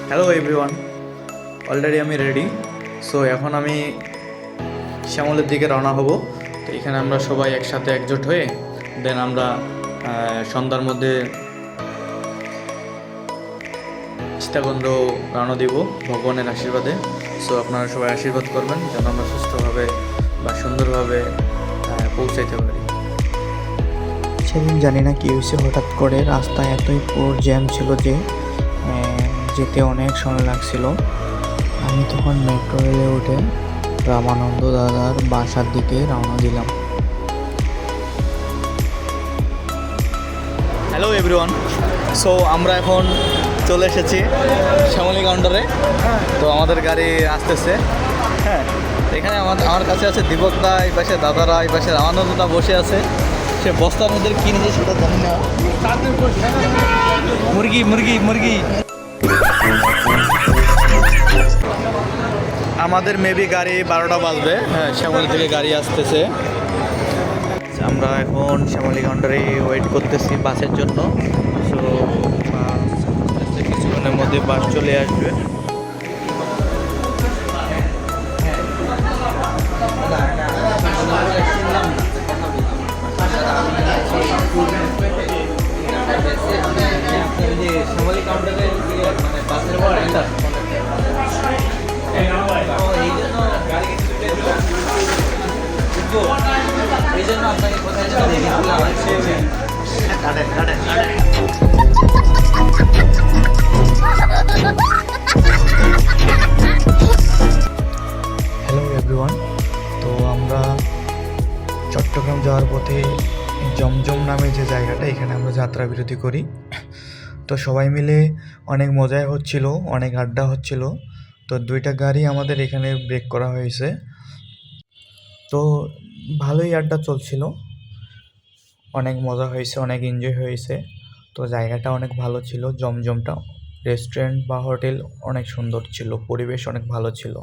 Hello everyone, already আমি ready. So এখন আমি শ্যামলের দিকে রওনা হব। তো এখানে আমরা সবাই একসাথে একজোট হয়ে দেন আমরা সন্ধ্যার মধ্যে চিত্তাগন্ধ রওনা দিব ভগবানের আশীর্বাদে। সো আপনারা সবাই আশীর্বাদ করবেন যেন আমরা সুস্থভাবে বা সুন্দরভাবে পৌঁছাইতে পারি। সেদিন জানি না কী হয়েছে, হঠাৎ করে রাস্তায় এতই পুরো জ্যাম ছিল যে যেতে অনেক সময় লাগছিল। আমি তখন মেট্রো রেলে উঠে রামানন্দ দাদার বাসার দিকে রওনা দিলাম। হ্যালো এভরিওয়ান, সো আমরা এখন চলে এসেছি শ্যামলী কাউন্টারে। তো আমাদের গাড়ি আসতেছে। হ্যাঁ, এখানে আমার কাছে আছে দীপক দা, এই পাশে দাদারা, এই পাশে রামানন্দ দা বসে আছে। সে বস্তার মধ্যে কি নিয়েছে সেটা জানি না। মুরগি মুরগি মুরগি আমাদের মেবি গাড়ি 12টা বাজবে। হ্যাঁ, শ্যামলী থেকে গাড়ি আসতেছে। আমরা এখন শ্যামলী কাউন্টারে ওয়েট করতেছি বাসের জন্য। সো কিছুক্ষণের মধ্যে বাস চলে আসবে। শ্যামলী কাউন্টারে মানে বাসের এই জন্য আপনাকে কোথায় হ্যালো এভরিওয়ান, তো আমরা চট্টগ্রাম যাওয়ার পথে জমজম নামে যে জায়গাটা, এখানে আমরা যাত্রা বিরতি করি। তো সবাই মিলে অনেক মজাই হচ্ছিল, অনেক আড্ডা হচ্ছিল। তো দুইটা গাড়ি আমাদের এখানে ব্রেক করা হয়েছে। তো ভালোই আড্ডা চলছিল, অনেক মজা হয়েছে, অনেক এনজয় হয়েছে। তো জায়গাটা অনেক ভালো ছিল, জমজমটা রেস্টুরেন্ট বা হোটেল অনেক সুন্দর ছিল, পরিবেশ অনেক ভালো ছিল।